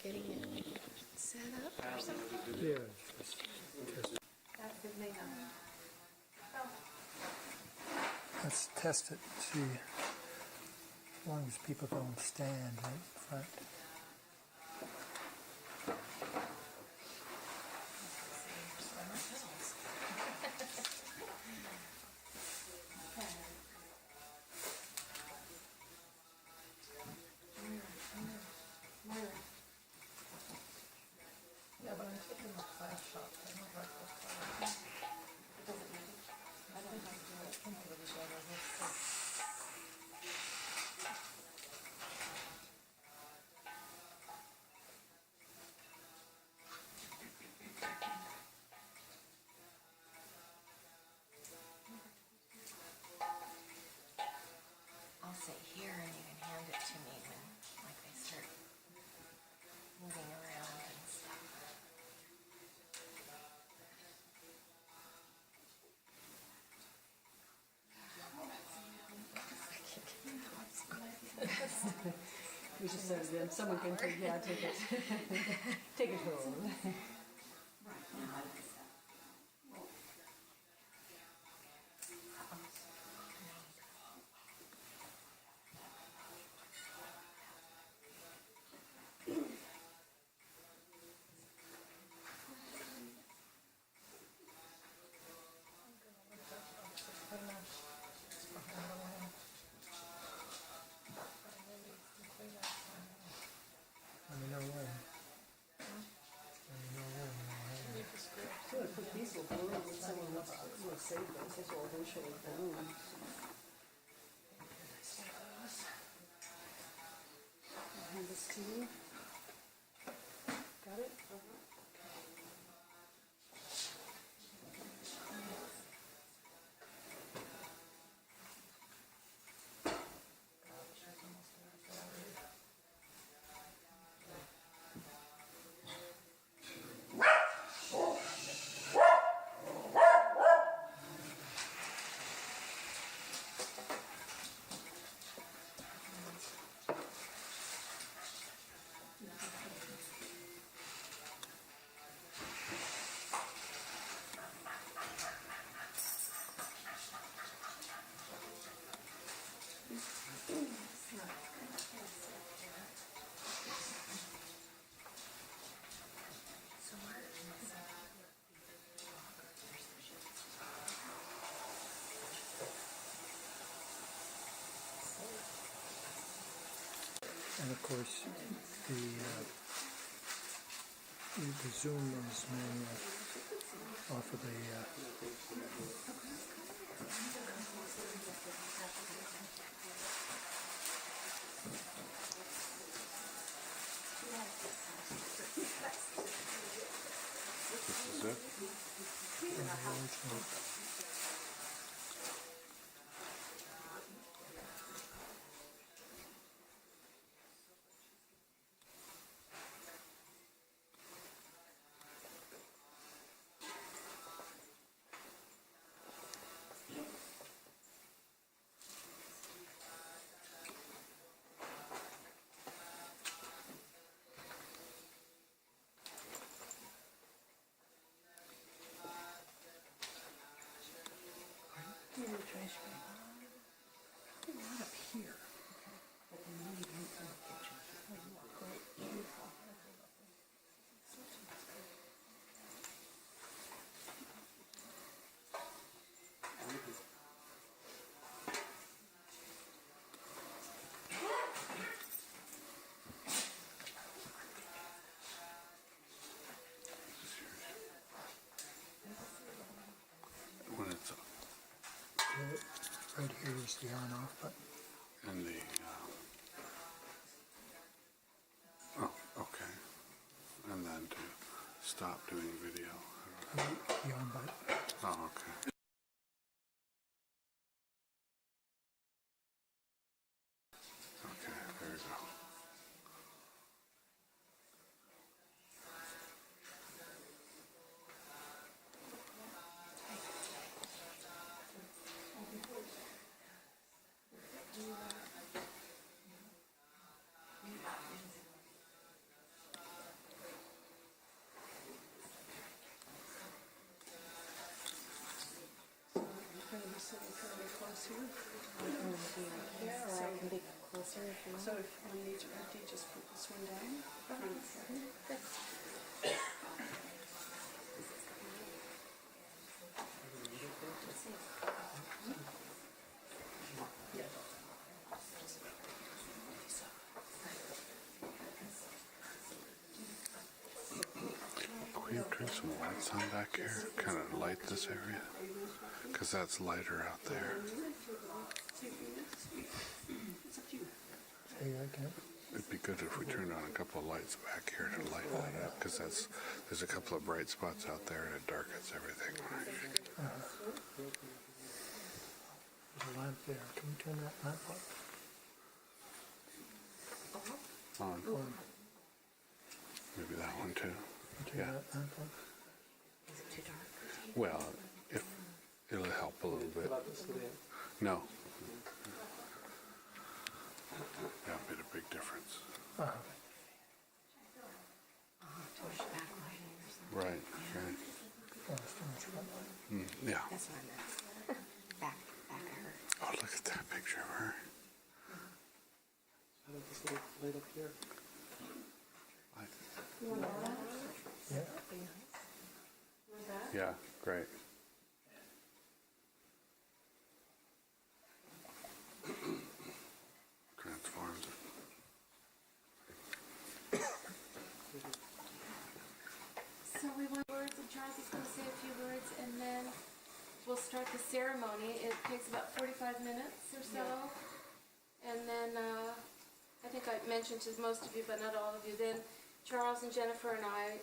getting it set up or something? Yeah, just test it. That's the thing. Let's test it, see, as long as people don't stand right in front. Yeah, but I'm taking the class shot. I don't like the class. It doesn't matter. I don't have to do it. Come over together. Let's see. I'll sit here and you can hand it to me when, like, they start moving around and stuff. We just said to them, someone can take, yeah, take it. Take it home. Let me know when. Let me know when. So a quick piece will burn when someone wants to save them, so will eventually burn. I'll hand this to you. Got it? And of course, the zoom is manual off of the This is it? original. Not up here. When it's Right here is the on-off button. in the, oh, okay. And then to stop doing video. The on button. Oh, okay. Okay, there you go. just here. Here, or I can be closer if you want. So if my knees are empty, just put this one down. Can we turn some lights on back here? Kind of light this area? Because that's lighter out there. It's up to you. Hey, I can. It'd be good if we turned on a couple of lights back here to light it up, because there's a couple of bright spots out there and it darkens everything. There's a lamp there. Can we turn that lamp on? On. Maybe that one too. Turn Yeah. that lamp on? Is it too dark? Well, if it'll help a little bit. No. That made a big difference. Uh-huh. Push backlight or something. Right. Oh, there's too much light. Yeah. That's what I meant. Back of her. Oh, look at that picture of her. How about this little light up here? Yeah. Yeah, great. Transforms it. So we want words, and Charles is going to say a few words, and then we'll start the ceremony. It takes about 45 minutes or so. And then, I think I mentioned to most of you, but not all of you, then Charles and Jennifer and I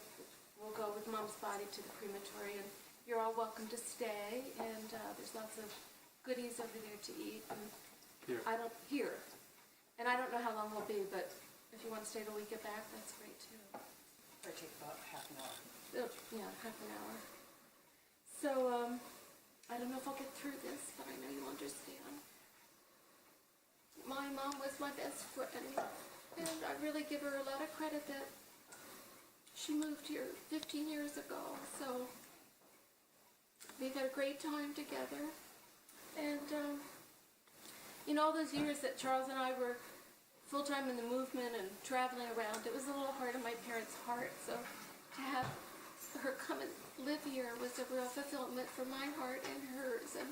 will go with Mom's body to the crematory, and you're all welcome to stay, and there's lots of goodies over there to eat. And Here. Here. And I don't know how long we'll be, but if you want to stay till we get back, that's great too. It'll take about half an hour. Yeah, half an hour. So, I don't know if I'll get through this, but I know you'll understand. My mom was my best friend, and I really give her a lot of credit that she moved here 15 years ago, so we've had a great time together. And, in all those years that Charles and I were full-time in the movement and traveling around, it was a little hard on my parents' heart, so to have her come and live here was a real fulfillment for my heart and hers. And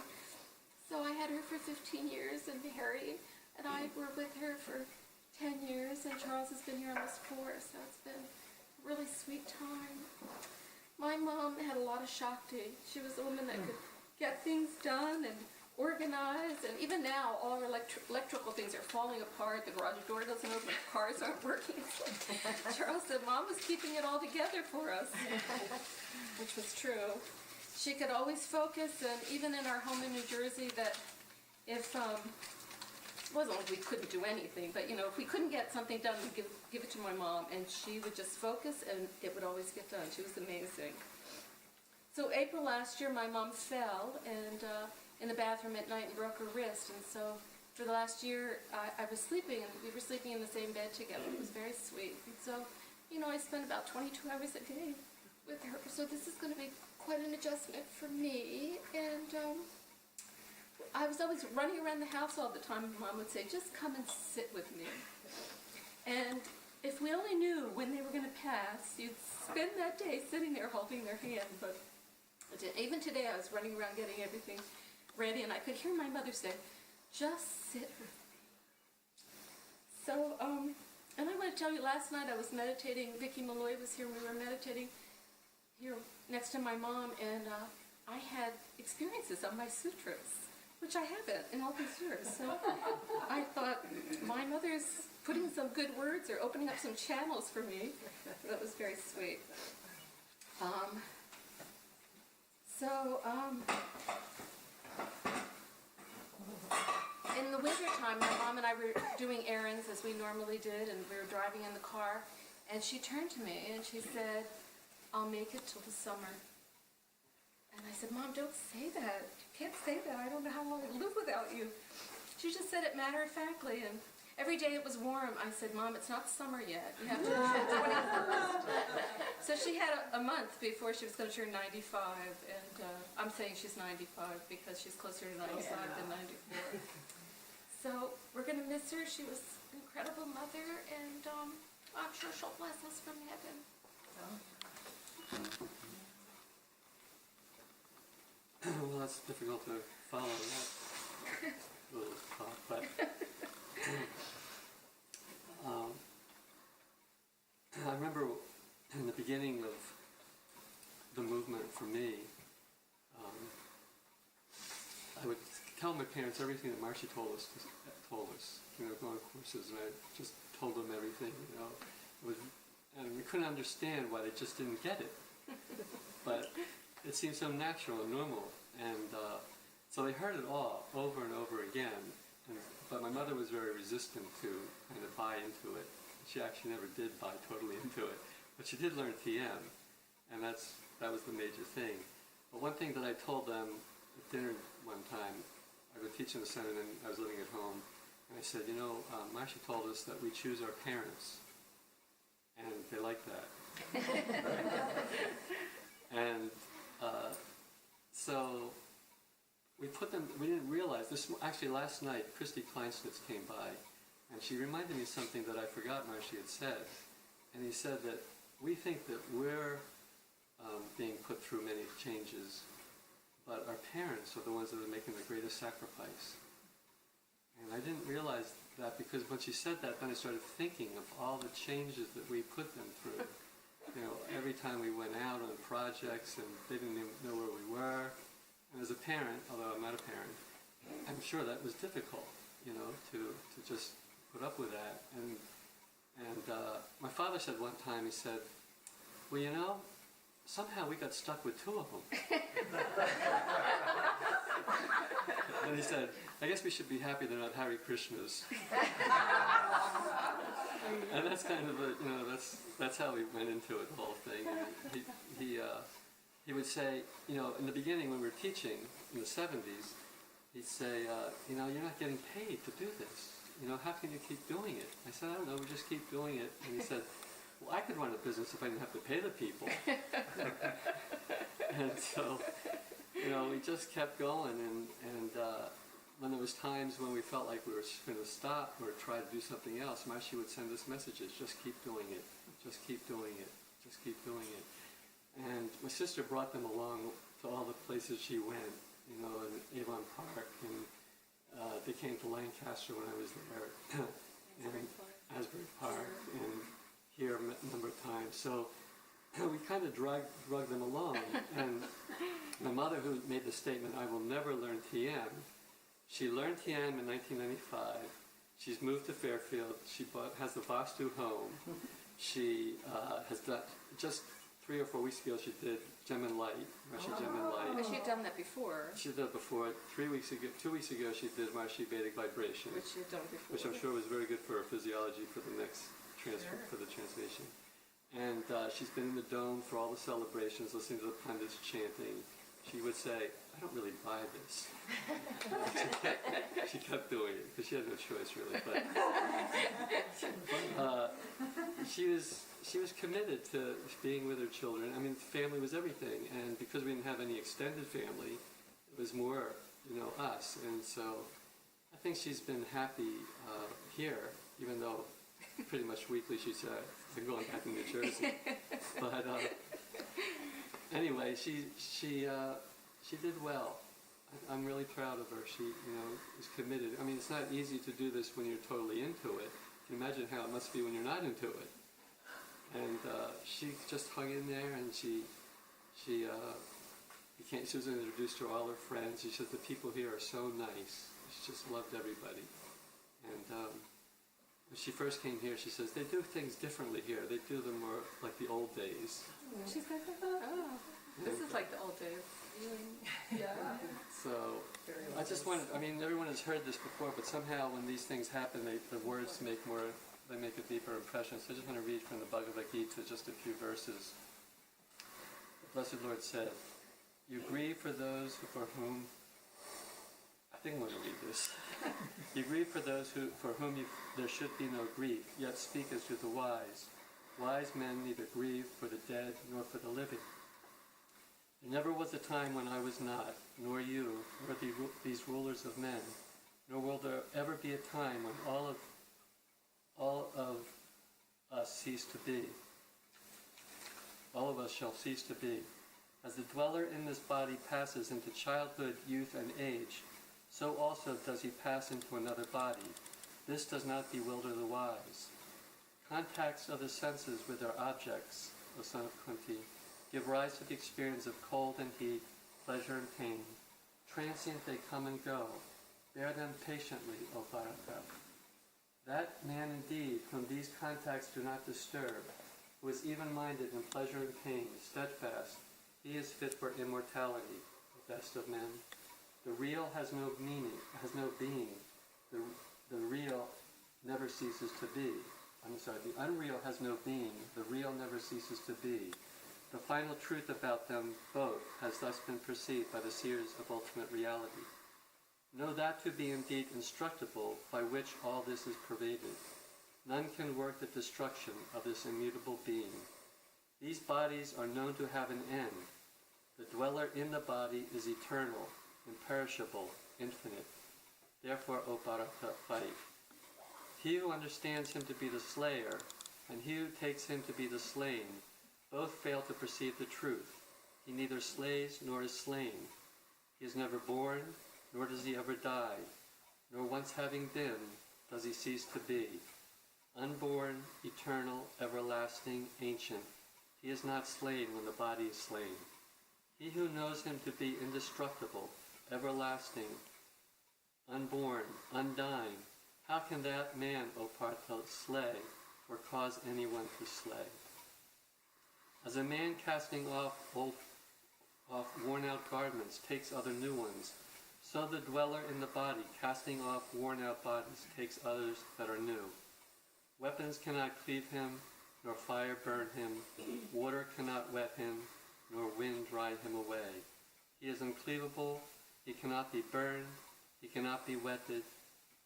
so I had her for 15 years, and Harry and I were with her for 10 years, and Charles has been here almost 4, so it's been a really sweet time. My mom had a lot of Shakti. She was a woman that could get things done and organize, and even now all our electrical things are falling apart. The garage door doesn't open, cars aren't working. Charles said Mom was keeping it all together for us, which was true. She could always focus, and even in our home in New Jersey, that if it wasn't like we couldn't do anything, but if we couldn't get something done, we'd give it to my mom, and she would just focus, and it would always get done. She was amazing. So April last year, my mom fell and in the bathroom at night and broke her wrist, and so for the last year I was sleeping, and we were sleeping in the same bed together. It was very sweet. And so, I spent about 22 hours a day with her. So this is going to be quite an adjustment for me, and I was always running around the house all the time, and Mom would say, just come and sit with me. And if we only knew when they were going to pass, you'd spend that day sitting there holding their hand. But even today I was running around getting everything ready, and I could hear my mother say, just sit with me. So, and I want to tell you, last night I was meditating. Vicki Malloy was here, and we were meditating here next to my mom, and I had experiences on my sutras, which I haven't in all these years. So I thought, my mother's putting some good words or opening up some channels for me. That was very sweet. In the wintertime, my mom and I were doing errands as we normally did, and we were driving in the car, and she turned to me and she said, I'll make it till the summer. And I said, Mom, don't say that. You can't say that. I don't know how long I'll live without you. She just said it matter-of-factly, and every day it was warm. I said, Mom, it's not summer yet. You have to turn 21st. So she had a month before she was going to turn 95, and I'm saying she's 95 because she's closer to 95 than 94. So we're going to miss her. She was an incredible mother, and I'm sure she'll bless us from heaven. Well, that's difficult to follow that little talk, but I remember in the beginning of the movement for me, I would tell my parents everything that Marcy told us, you know, going courses, and I just told them everything, you know. It was, and we couldn't understand why they just didn't get it. But it seemed so natural and normal, and so they heard it all over and over again. But my mother was very resistant to kind of buy into it. She actually never did buy totally into it, but she did learn TM, and that was the major thing. But one thing that I told them at dinner one time, I was teaching the Senate and I was living at home, and I said, you know, Marcia told us that we choose our parents, and they like that. And so we didn't realize, actually last night, Christy Kleinschnitz came by, and she reminded me of something that I forgot Marcia had said. And he said that we think that we're being put through many changes, but our parents are the ones that are making the greatest sacrifice. And I didn't realize that, because when she said that, then I started thinking of all the changes that we put them through. You know, every time we went out on projects and they didn't even know where we were. And as a parent, although I'm not a parent, I'm sure that was difficult, you know, to just put up with that. And my father said one time, he said, well, you know, somehow we got stuck with two of them. And he said, I guess we should be happy they're not Hare Krishnas. And that's kind of you know, that's how we went into it, the whole thing. And he would say, you know, in the beginning when we were teaching in the 70s, he'd say, you know, you're not getting paid to do this. You know, how can you keep doing it? I said, I don't know, we just keep doing it. And he said, well, I could run a business if I didn't have to pay the people. And so, you know, we just kept going, and when there was times when we felt like we were going to stop or try to do something else, Marcia would send us messages, just keep doing it, just keep doing it, just keep doing it. And my sister brought them along to all the places she went, you know, in Avon Park, and they came to Lancaster when I was there, and Asbury Park, and here a number of times. So we kind of drug them along. And my mother, who made the statement, I will never learn TM, she learned TM in 1995. She's moved to Fairfield. She has the Vastu home. She has done, just 3 or 4 weeks ago, she did Gem and Light, Marcia Gem and Light. But she had done that before. She did that before. 2 weeks ago, she did Marcia Vedic Vibration, Which she had done before. which I'm sure was very good for her physiology for the next for the translation. And she's been in the dome for all the celebrations, listening to the pundits chanting. She would say, I don't really buy this. She kept doing it, because she had no choice, really. But she was committed to being with her children. I mean, family was everything. And because we didn't have any extended family, it was more, you know, us. And so I think she's been happy here, even though pretty much weekly she's been going back to New Jersey. But anyway, she did well. I'm really proud of her. She, you know, is committed. I mean, it's not easy to do this when you're totally into it. You can imagine how it must be when you're not into it. And she just hung in there, and she was introduced to all her friends. She said the people here are so nice. She just loved everybody. And when she first came here, she says, they do things differently here. They do them more like the old days. She's like, oh, this is like the old days. Yeah. So, I just wanted, I mean, everyone has heard this before, but somehow when these things happen, the words make a deeper impression. So I just want to read from the Bhagavad Gita just a few verses. The Blessed Lord said, you grieve for those for whom, I think I'm going to read this. You grieve for those for whom there should be no grief, yet speak as do the wise. Wise men neither grieve for the dead nor for the living. There never was a time when I was not, nor you, nor these rulers of men, nor will there ever be a time when all of us cease to be. All of us shall cease to be. As the dweller in this body passes into childhood, youth, and age, so also does he pass into another body. This does not bewilder the wise. Contacts of the senses with their objects, O son of Kunti, give rise to the experience of cold and heat, pleasure and pain. Transient they come and go. Bear them patiently, O Bharata. That man indeed, whom these contacts do not disturb, who is even-minded in pleasure and pain, steadfast, he is fit for immortality, the best of men. The real has no meaning, has no being. The real never ceases to be. The unreal has no being. The real never ceases to be. The final truth about them both has thus been perceived by the seers of ultimate reality. Know that to be indeed instructable, by which all this is pervaded. None can work the destruction of this immutable being. These bodies are known to have an end. The dweller in the body is eternal, imperishable, infinite. Therefore, O Bharata, fight. He who understands him to be the slayer, and he who takes him to be the slain, both fail to perceive the truth. He neither slays nor is slain. He is never born, nor does he ever die, nor once having been, does he cease to be. Unborn, eternal, everlasting, ancient, he is not slain when the body is slain. He who knows him to be indestructible, everlasting, unborn, undying, how can that man, O Partha, slay or cause anyone to slay? As a man casting off worn-out garments takes other new ones, so the dweller in the body, casting off worn-out bodies, takes others that are new. Weapons cannot cleave him, nor fire burn him. Water cannot wet him, nor wind dry him away. He is uncleavable, he cannot be burned, he cannot be wetted,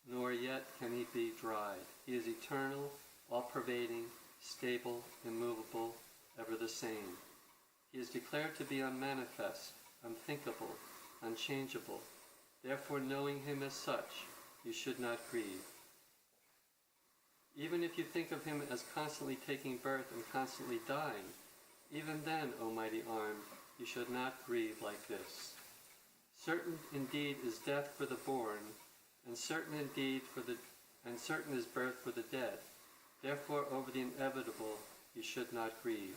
nor yet can he be dried. He is eternal, all-pervading, stable, immovable, ever the same. He is declared to be unmanifest, unthinkable, unchangeable. Therefore, knowing him as such, you should not grieve. Even if you think of him as constantly taking birth and constantly dying, even then, O mighty arm, you should not grieve like this. Certain indeed is death for the born, and certain is birth for the dead. Therefore, over the inevitable, you should not grieve.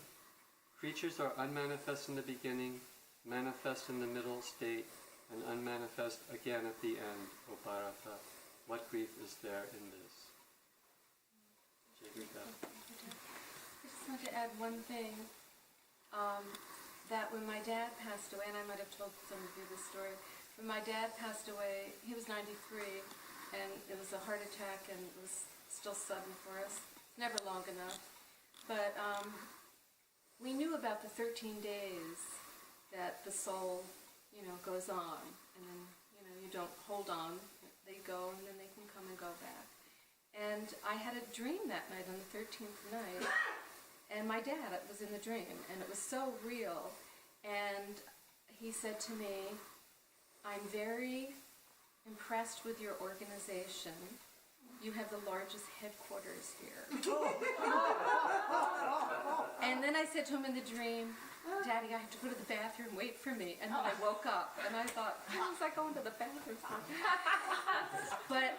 Creatures are unmanifest in the beginning, manifest in the middle state, and unmanifest again at the end, O Bharata. What grief is there in this? Jagita. I just want to add one thing, that when my dad passed away, and I might have told some of you this story, when my dad passed away, he was 93, and it was a heart attack, and it was still sudden for us, never long enough. But we knew about the 13 days that the soul, goes on, and then, you don't hold on, they go, and then they can come and go back. And I had a dream that night, on the 13th night, and my dad was in the dream, and it was so real. And he said to me, I'm very impressed with your organization. You have the largest headquarters here. And then I said to him in the dream, Daddy, I have to go to the bathroom, wait for me. And then I woke up, and I thought, how was I going to the bathroom? But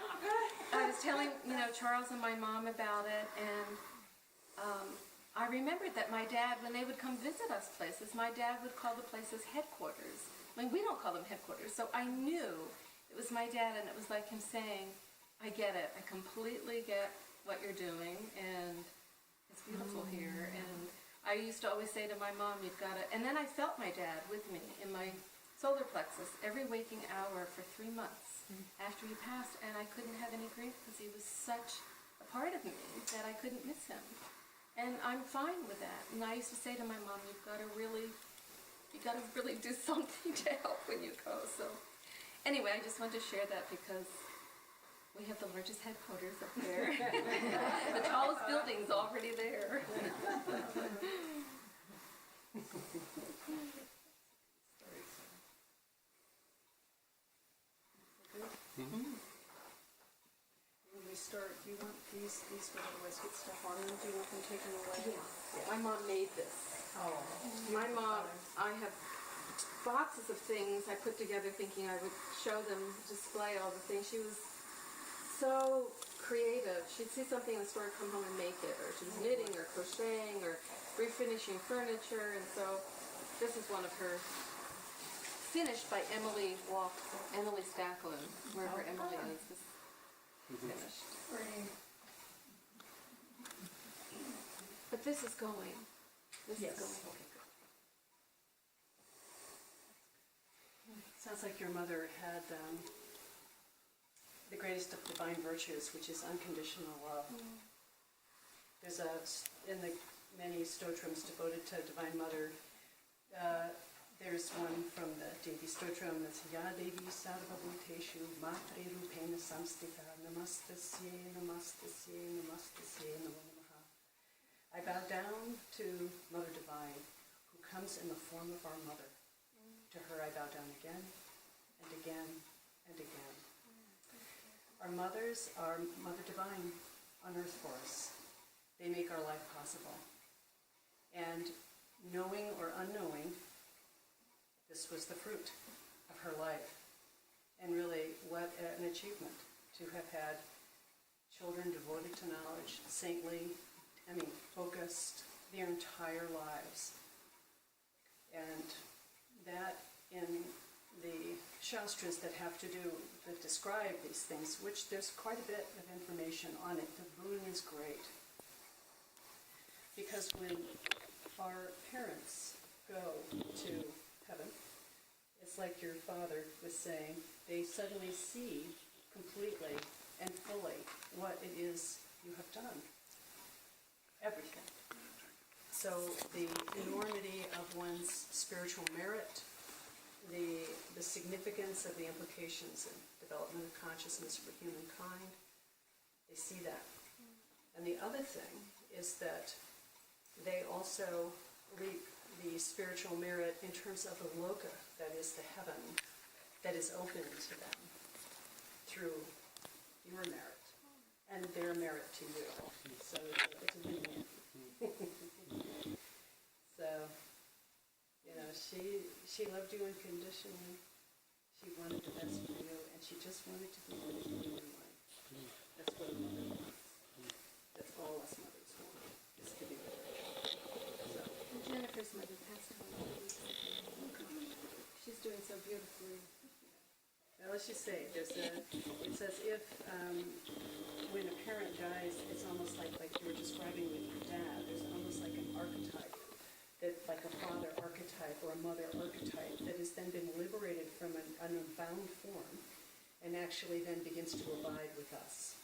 I was telling, Charles and my mom about it, and I remembered that my dad, when they would come visit us places, my dad would call the places headquarters. I mean, we don't call them headquarters, so I knew it was my dad, and it was like him saying, I get it, I completely get what you're doing, and it's beautiful here. And I used to always say to my mom, you've got to, and then I felt my dad with me in my solar plexus every waking hour for 3 months after he passed, and I couldn't have any grief because he was such a part of me that I couldn't miss him. And I'm fine with that. And I used to say to my mom, you got to really do something to help when you go. So anyway, I just wanted to share that because We have the largest headquarters up there. The tallest building's already there. When we start, do you want these would otherwise get stuff on them? Do you want them taken away? My mom made this. Oh. My mom, I have boxes of things I put together thinking I would show them, display all the things. She was so creative. She'd see something in the store, come home and make it, or she was knitting or crocheting or refinishing furniture, and so this is one of her, finished by Emily Stacklin, wherever Emily is. This finished. But this is going. This Yes. is going. Sounds like your mother had the greatest of divine virtues, which is unconditional love. There's in the many stotrams devoted to Divine Mother, there's one from the Devi Stotram that's Ya Devi Sarvabhuteshu Matre Rupena Samstita Namastasye Namastasye Namastasye Namo Namaha. I bow down to Mother Divine, who comes in the form of our mother. To her I bow down again and again and again. Our mothers are Mother Divine on earth for us. They make our life possible. And knowing or unknowing, this was the fruit of her life. And really, what an achievement to have had children devoted to knowledge, saintly, focused their entire lives. And that in the Shastras that describe these things, which there's quite a bit of information on it. The boon is great. Because when our parents go to heaven, it's like your father was saying, they suddenly see completely and fully what it is you have done. Everything. So the enormity of one's spiritual merit, the significance of the implications in development of consciousness for humankind, they see that. And the other thing is that they also reap the spiritual merit in terms of the loka, that is the heaven, that is open to them through your merit and their merit to you. So it's a win-win. So, she loved you unconditionally. She wanted the best for you, and she just wanted to be with you in life. That's what a mother wants. That's all us mothers want, is to be with her. So, Jennifer's mother passed away 2 weeks ago. She's doing so beautifully. now let's just say, it says if when a parent dies, it's almost like you were describing with your dad, there's almost like an archetype, that like a father archetype or a mother archetype that has then been liberated from an unbound form and actually then begins to abide with us.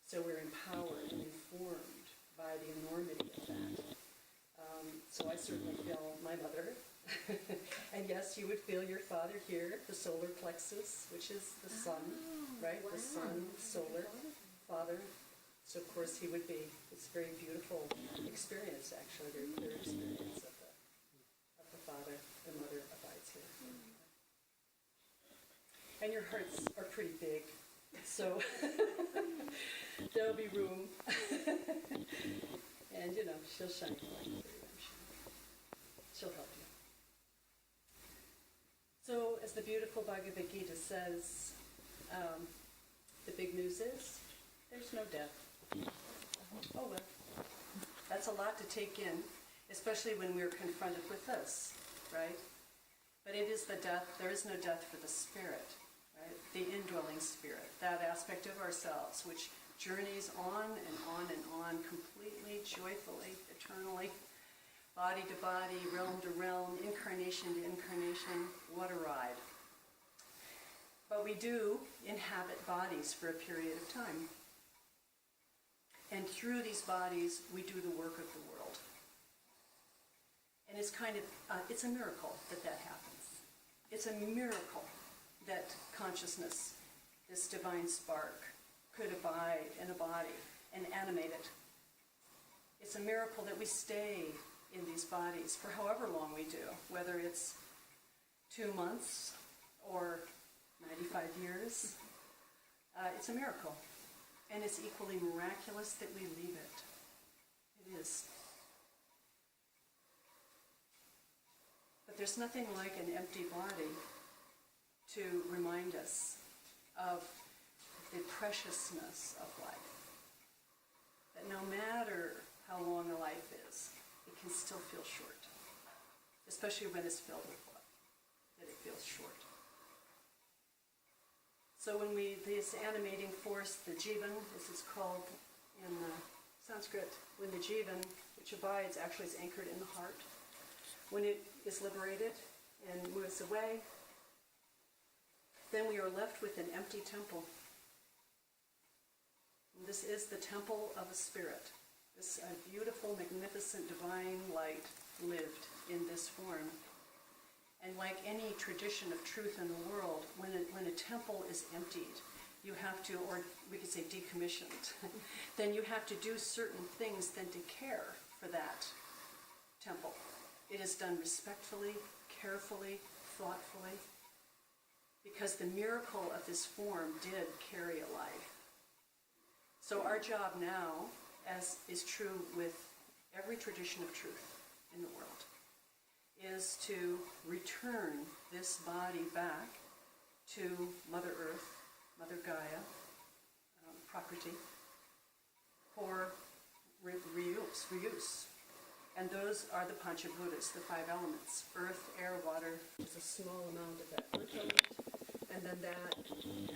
So we're empowered and informed by the enormity of that. So I certainly feel my mother. And yes, you would feel your father here, the solar plexus, which is the sun, right? Wow. The sun, solar, father. So of course he would be, it's a very beautiful experience actually, very clear experience of the father. The mother abides here. And your hearts are pretty big, so there'll be room. And she'll shine your light for you, I'm sure. She'll help you. So, as the beautiful Bhagavad Gita says, the big news is, there's no death. Oh well. That's a lot to take in, especially when we're confronted with this, right? But it is the death, there is no death for the spirit, right? The indwelling spirit, that aspect of ourselves, which journeys on and on and on, completely, joyfully, eternally, body to body, realm to realm, incarnation to incarnation. What a ride. But we do inhabit bodies for a period of time. And through these bodies, we do the work of the world. And it's it's a miracle that happens. It's a miracle that consciousness this divine spark could abide in a body and animate it. It's a miracle that we stay in these bodies for however long we do, whether it's 2 months or 95 years. It's a miracle. And it's equally miraculous that we leave it. It is. But there's nothing like an empty body to remind us of the preciousness of life. That no matter how long a life is, it can still feel short. Especially when it's filled with love, that it feels short. So when this animating force, the jivan, as it's called in Sanskrit, when the jivan, which abides, actually is anchored in the heart, when it is liberated and moves away, then we are left with an empty temple. And this is the temple of a spirit. This beautiful, magnificent, divine light lived in this form. And like any tradition of truth in the world, when a temple is emptied, you have to, or we could say decommissioned, then you have to do certain things then to care for that temple. It is done respectfully, carefully, thoughtfully, because the miracle of this form did carry a life. So our job now, as is true with every tradition of truth in the world, is to return this body back to Mother Earth, Mother Gaia, Prakriti, for reuse. And those are the Panchabhutas, the 5 elements. Earth, air, water, is a small amount of that earth element. And then that,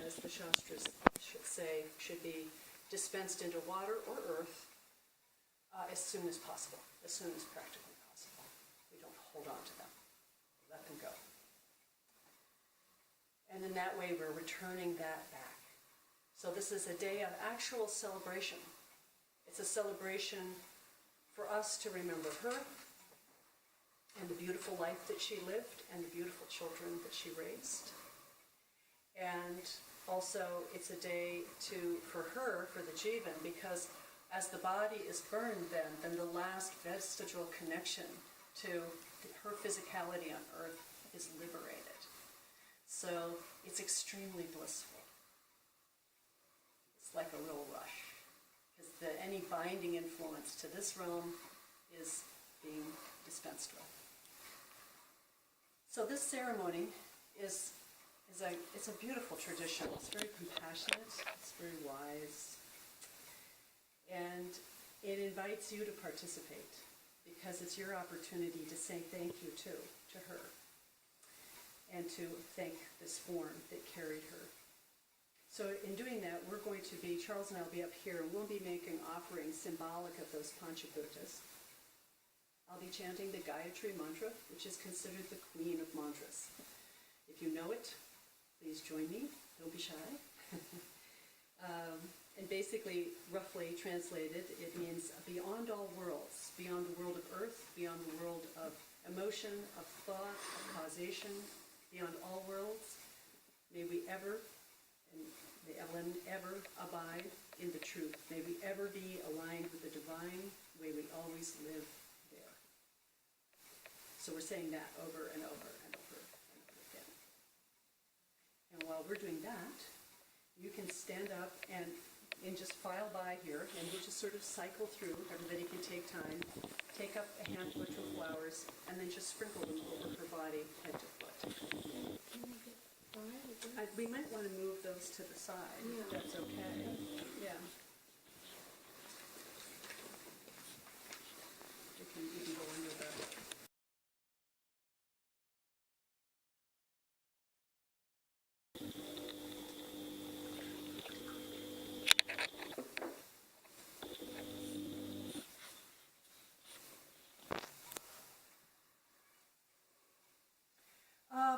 as the Shastras should say, should be dispensed into water or earth as soon as possible, as soon as practically possible. We don't hold on to them. Let them go. And in that way, we're returning that back. So this is a day of actual celebration. It's a celebration for us to remember her and the beautiful life that she lived and the beautiful children that she raised. And also, it's a day for her, for the jivan, because as the body is burned then the last vestigial connection to her physicality on earth is liberated. So it's extremely blissful. It's like a real rush, because any binding influence to this realm is being dispensed with. So this ceremony is a beautiful tradition. It's very compassionate, it's very wise, and it invites you to participate because it's your opportunity to say thank you to her and to thank this form that carried her. So in doing that, we're going to be, Charles and I will be up here, and we'll be making offerings symbolic of those Panchabhutas. I'll be chanting the Gayatri mantra, which is considered the queen of mantras. If you know it, please join me. Don't be shy. And basically, roughly translated, it means beyond all worlds, beyond the world of earth, beyond the world of emotion, of thought, of causation, beyond all worlds, may we ever, and may Evelyn ever abide in the truth. May we ever be aligned with the divine. May we always live there. So we're saying that over and over and over and over again. And while we're doing that, you can stand up and just file by here, and we'll just sort of cycle through. Everybody can take time, take up a handful or 2 flowers, and then just sprinkle them over her body, head to foot. We might want to move those to the side, if that's okay. Yeah. You can go under the...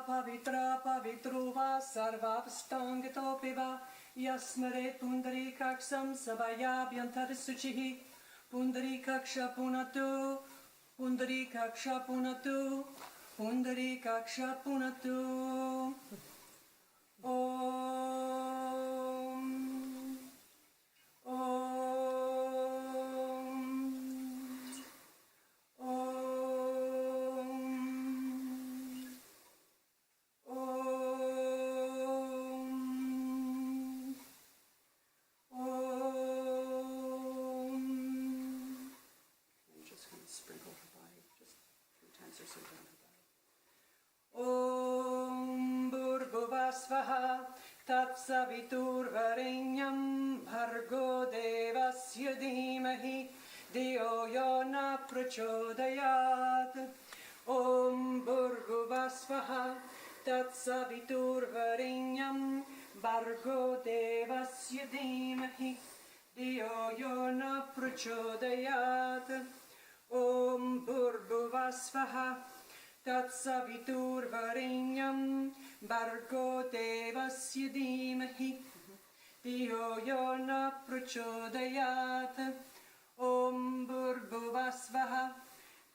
Pavitra pavitru va sarvavstangitopi va yasmare pundarikaksam sabayabhyantar suchihi pundarikaksha punatu pundarikaksha punatu pundarikaksha punatu. Om तत्सवितुर्वरेण्यं भर्गो देवस्य धीमहि धियो यो न प्रचोदयात् ॐ भूर्भुवस्वः तत्सवितुर्वरेण्यं भर्गो देवस्य धीमहि धियो यो न प्रचोदयात् ॐ भूर्भुवस्वः तत्सवितुर्वरेण्यं भर्गो देवस्य धीमहि धियो यो न प्रचोदयात् ॐ भूर्भुवस्वः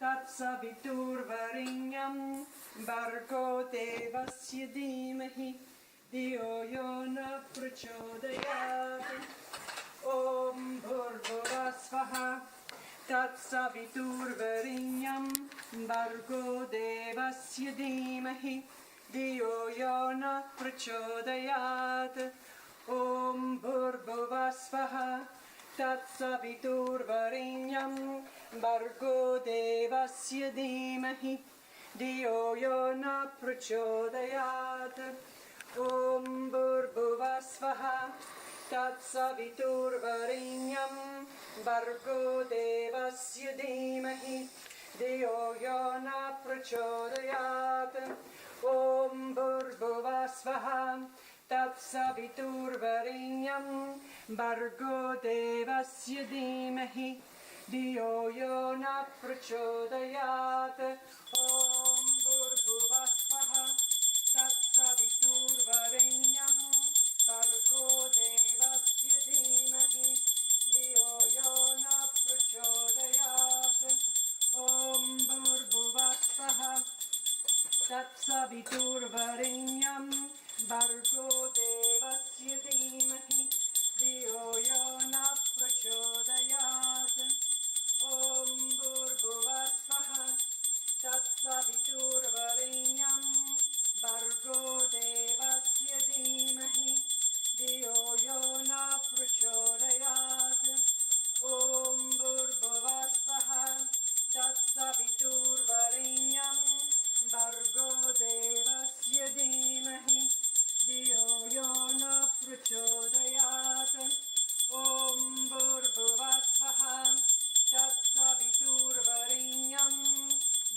तत्सवितुर्वरेण्यं भर्गो देवस्य धीमहि धियो यो न प्रचोदयात् ॐ भूर्भुवस्वः तत्सवितुर्वरेण्यं भर्गो देवस्य धीमहि धियो यो न प्रचोदयात् ॐ भूर्भुवस्वः तत्सवितुर्वरेण्यं भर्गो देवस्य धीमहि धियो यो न प्रचोदयात् ॐ भूर्भुवस्वः तत्सवितुर्वरेण्यं भर्गो देवस्य धीमहि धियो यो न प्रचोदयात् ॐ भूर्भुवस्वः तत्सवितुर्वरेण्यं भर्गो देवस्य धीमहि धियो यो न प्रचोदयात् ॐ भूर्भुवस्वः तत्सवितुर्वरेण्यं भर्गो देवस्य धीमहि धियो यो न प्रचोदयात् ॐ भूर्भुवस्वः तत्सवितुर्वरेण्यं भर्गो देवस्य धीमहि धियो यो न प्रचोदयात् ॐ भूर्भुवस्वः तत्सवितुर्वरेण्यं भर्गो देवस्य धीमहि धियो यो न प्रचोदयात् ॐ भूर्भुवस्वः तत्सवितुर्वरेण्यं भर्गो देवस्य धीमहि धियो यो न प्रचोदयात् ॐ भूर्भुवस्वः तत्सवितुर्वरेण्यं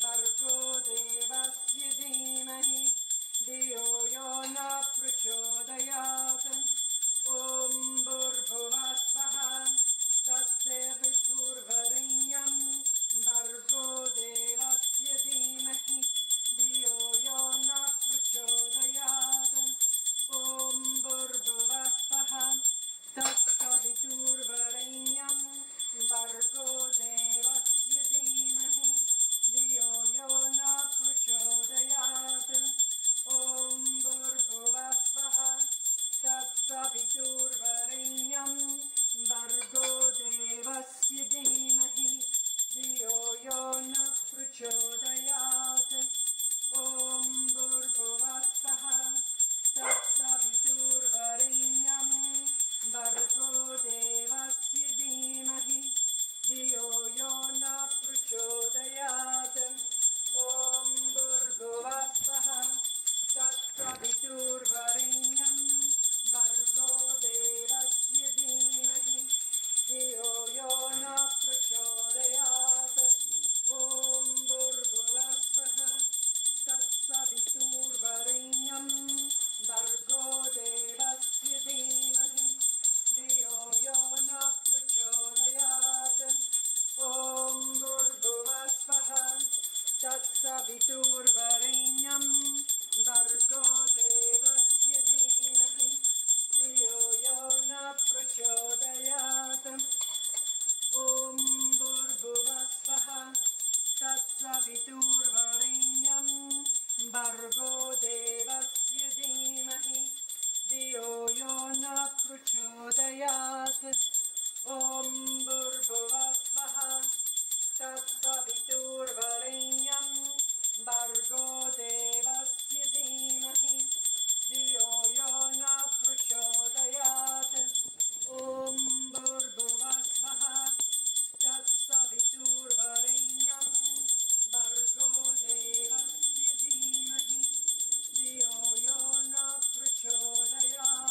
भर्गो देवस्य धीमहि धियो यो न प्रचोदयात् ॐ भूर्भुवस्वः तत्सवितुर्वरेण्यं भर्गो देवस्य धीमहि धियो यो न प्रचोदयात् ॐ भूर्भुवस्वः तत्सवितुर्वरेण्यं भर्गो देवस्य धीमहि धियो यो न प्रचोदयात् ॐ भूर्भुवस्वः तत्सवितुर्वरेण्यं भर्गो देवस्य धीमहि धियो यो न प्रचोदयात् ॐ भूर्भुवस्वः तत्सवितुर्वरेण्यं भर्गो देवस्य धीमहि धियो यो न प्रचोदयात् ॐ भूर्भुवस्वः तत्सवितुर्वरेण्यं भर्गो देवस्य धीमहि धियो यो न प्रचोदयात् ॐ भूर्भुवस्वः तत्सवितुर्वरेण्यं भर्गो देवस्य धीमहि धियो यो न प्रचोदयात् ॐ भूर्भुवस्वः तत्सवितुर्वरेण्यं भर्गो देवस्य धीमहि धियो यो न प्रचोदयात् ॐ भूर्भुवस्वः तत्सवितुर्वरेण्यं भर्गो देवस्य धीमहि धियो यो न प्रचोदयात् ॐ भूर्भुवस्वः तत्सवितुर्वरेण्यं भर्गो देवस्य धीमहि धियो यो न प्रचोदयात् ॐ भूर्भुवस्वः तत्सवितुर्वरेण्यं भर्गो देवस्य धीमहि धियो यो न प्रचोदयात्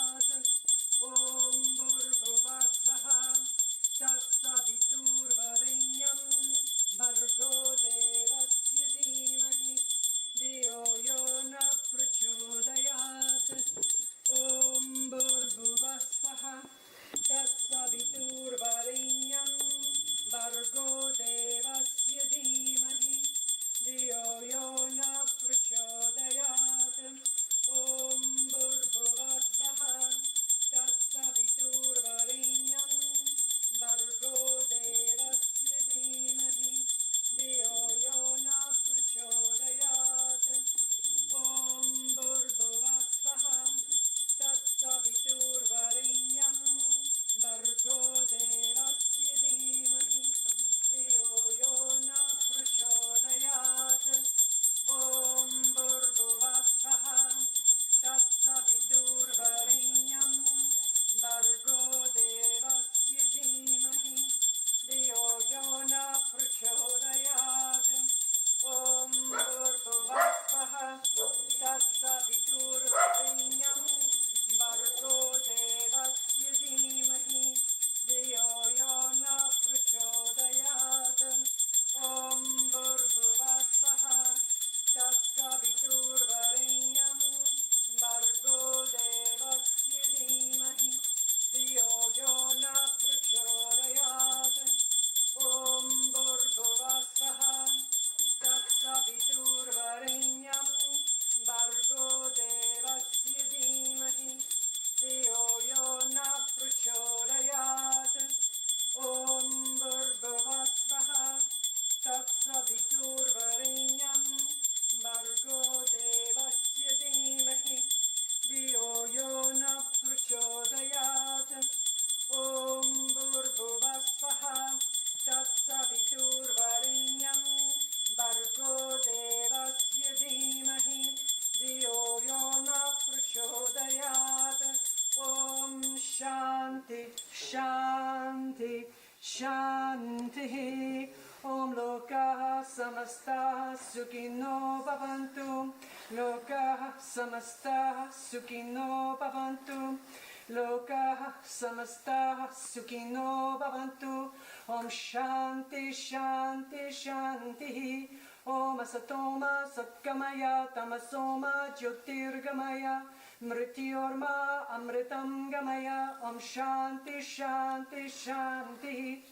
Shanti. Om Loka Samasta Sukhino Bhavantu. Loka Samasta Sukhino Bhavantu. Loka Samasta Sukhino Bhavantu. Om Shanti Shanti Shanti. Om Asatoma Satgamaya Tamasoma Jyotirgamaya Mrityorma Amritam Gamaya. Om Shanti Shanti Shanti.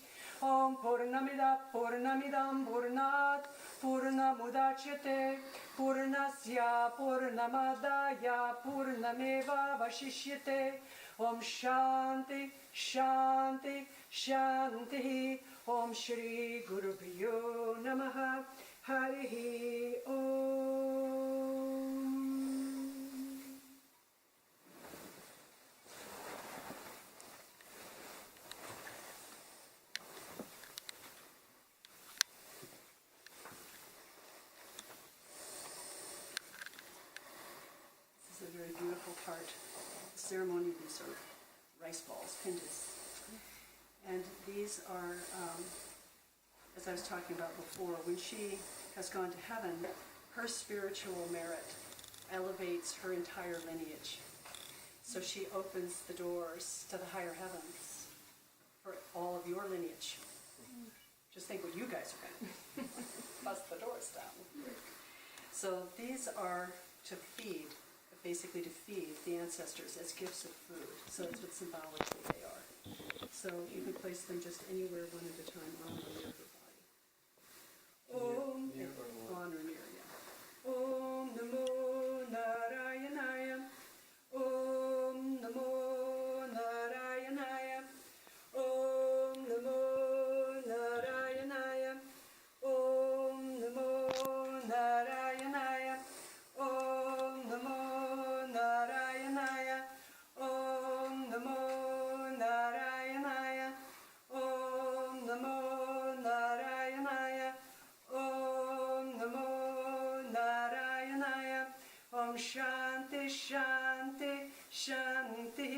Om Purnamida Purnamidam Purnat Purnamudachyate Purnasya Purnamadaya Purnameva Vashishyate. Om Shanti Shanti Shanti. Om Shri Gurubhyo Namaha. Harihi Om. This is a very beautiful part. The ceremony, these are rice balls, pindas. And these are, as I was talking about before, when she has gone to heaven, her spiritual merit elevates her entire lineage. So she opens the doors to the higher heavens for all of your lineage. Just think what you guys are going to bust the doors down. So these are to feed, basically to feed the ancestors as gifts of food. So that's what symbolically they are. So you can place them just anywhere, one at a time, on or near her body. Om, Near or what? on or near, yeah. Om Namo Narayanaya. Om Namo Narayanaya. Om Namo Narayanaya. Om Namo Narayanaya. Om Namo Narayanaya. Om Namo Narayanaya. Om Namo Narayanaya. Om Namo Narayanaya. Om Shanti Shanti Shanti.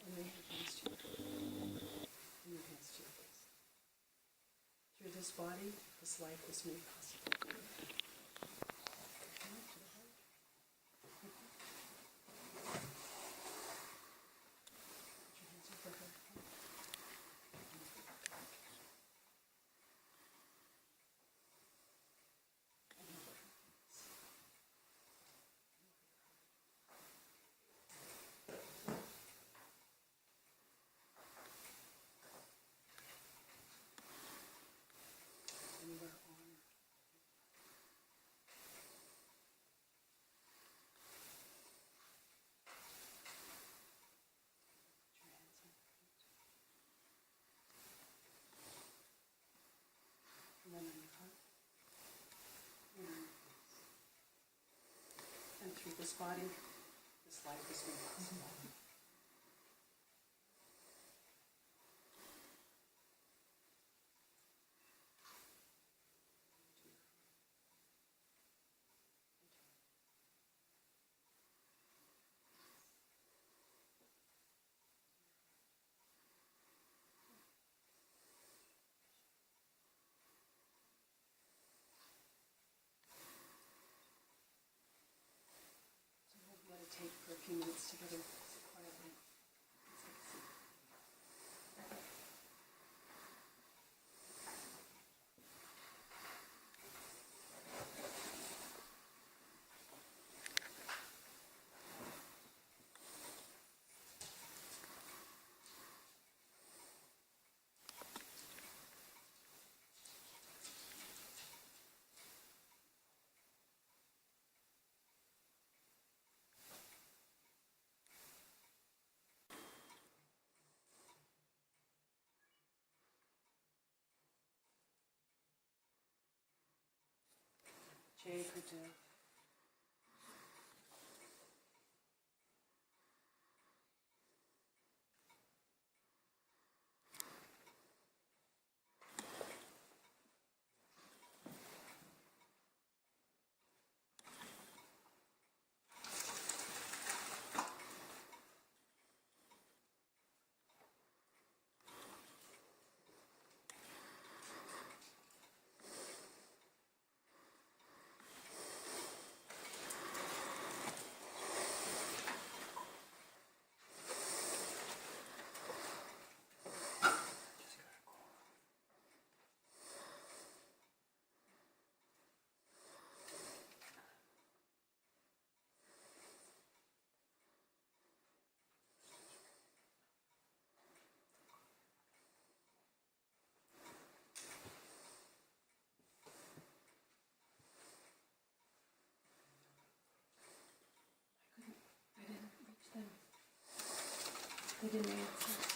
And then your hands to your face. And your hands to your face. Through this body, this life is made possible. Put your hands over her. And over her. Anywhere on. Put your hands on her feet. And then on your heart. And on your face. And through this body, this life is made possible. So we'll meditate for a few minutes together quietly. Let's take a seat. Okay, could do. I didn't reach them. They didn't answer.